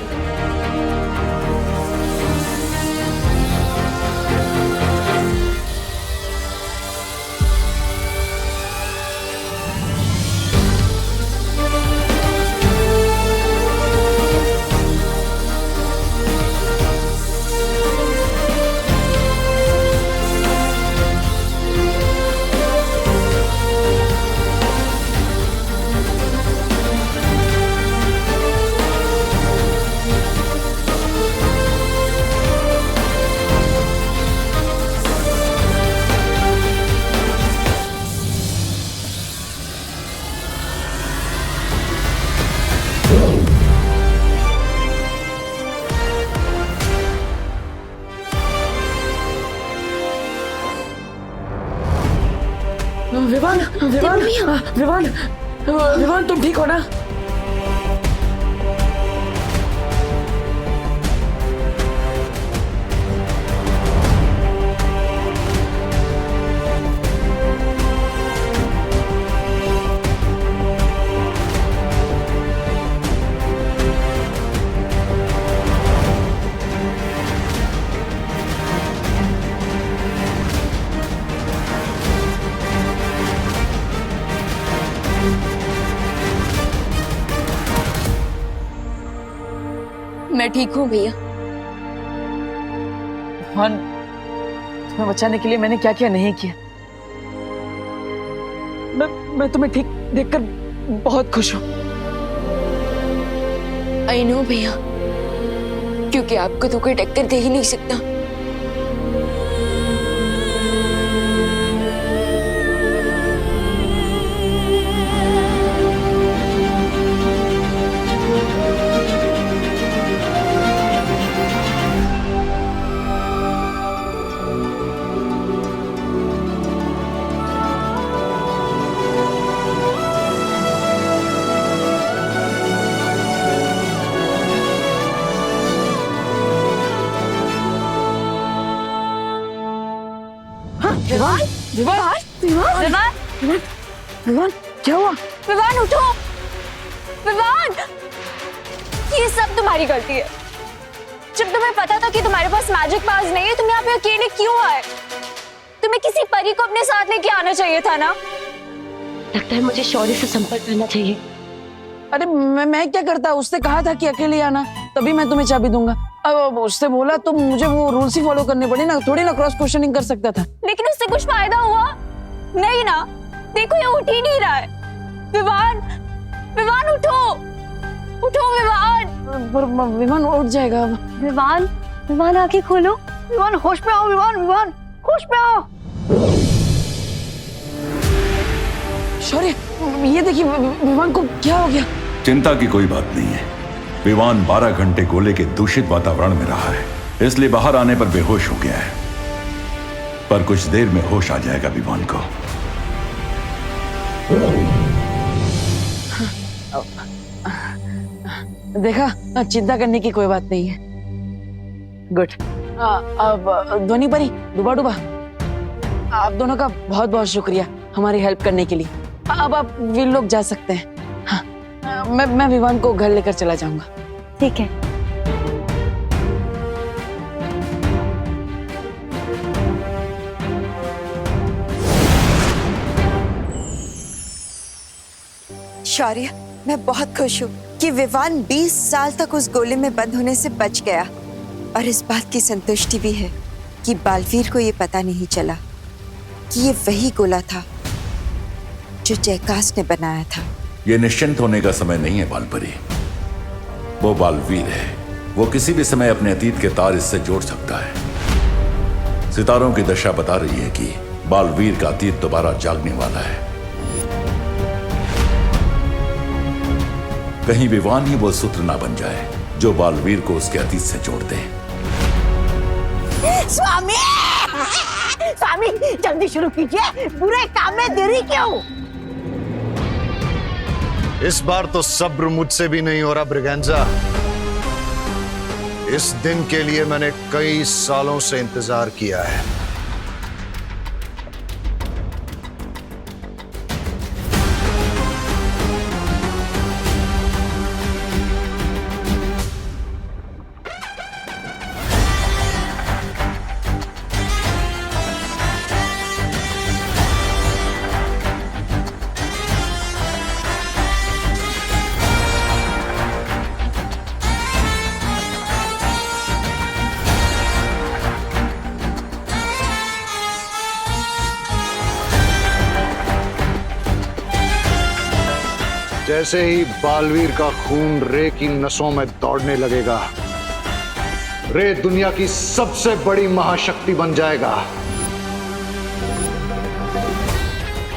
विवान, विवान, विवान, विवान तुम ठीक हो ना? मैं ठीक हूँ भैया। विवान, तुम्हें बचाने के लिए मैंने क्या क्या नहीं किया। मैं तुम्हें ठीक देखकर बहुत खुश हूँ। आई नो भैया, क्योंकि आपको तो कोई टक्कर दे ही नहीं सकता। विवान, विवान, विवान, विवान, विवान, क्या हुआ? विवान उठो, विवान, ये सब तुम्हारी गलती है। जब तुम्हें पता था कि तुम्हारे पास मैजिक पास नहीं है, तुम यहाँ पे अकेले क्यों आए? तुम्हें किसी परी को अपने साथ लेके आना चाहिए था ना। लगता है मुझे शौर्य से संपर्क करना चाहिए। अरे मैं क्या करता, उसने कहा था कि अकेले आना, तभी मैं तुम्हें चाबी दूंगा। अब उससे बोला तो मुझे वो रूल्स ही फॉलो करने पड़े ना, थोड़ी ना क्रॉस क्वेश्चनिंग कर सकता था। लेकिन उससे कुछ फायदा हुआ नहीं ना। देखो ये उठ ही नहीं रहा है। विवान, विवान उठो, उठो विवान। पर विमान उठ जाएगा अब। विवान, विवान आंखें खोलो। विवान होश में आओ, विवान विवान होश में आओ। शौर्य, ये देखिए विमान को क्या हो गया? चिंता की कोई बात नहीं है। विमान 12 घंटे गोले के दूषित वातावरण में रहा है, इसलिए बाहर आने पर बेहोश हो गया है, पर कुछ देर में होश आ जाएगा विमान को। देखा, चिंता करने की कोई बात नहीं है। गुड। अब ध्वनि परी, डूबा डूबा, आप दोनों का बहुत बहुत शुक्रिया हमारी हेल्प करने के लिए। अब आप वीर लोग जा सकते हैं। हाँ, मैं विमान को घर लेकर चला जाऊंगा। ठीक है। शौर्य, मैं बहुत खुश हूँ कि विवान 20 साल तक उस गोले में बंद होने से बच गया, और इस बात की संतुष्टि भी है कि बालवीर को ये पता नहीं चला कि ये वही गोला था जो जयकाश ने बनाया था। यह निश्चिंत होने का समय नहीं है बालपरी। वो बालवीर है, वो किसी भी समय अपने अतीत के तार इससे जोड़ सकता है। सितारों की दशा बता रही है कि बालवीर का अतीत दोबारा जागने वाला है। कहीं विवान ही वो सूत्र ना बन जाए जो बालवीर को उसके अतीत से जोड़ दे। स्वामी, स्वामी जल्दी शुरू कीजिए, बुरे काम में देरी क्यों? इस बार तो सब्र मुझसे भी नहीं हो रहा ब्रिगेंजा। इस दिन के लिए मैंने कई सालों से इंतजार किया है। जैसे ही बालवीर का खून रे की नसों में दौड़ने लगेगा, रे दुनिया की सबसे बड़ी महाशक्ति बन जाएगा,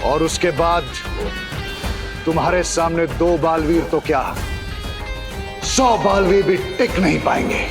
और उसके बाद तुम्हारे सामने 2 बालवीर तो क्या, 100 बालवीर भी टिक नहीं पाएंगे।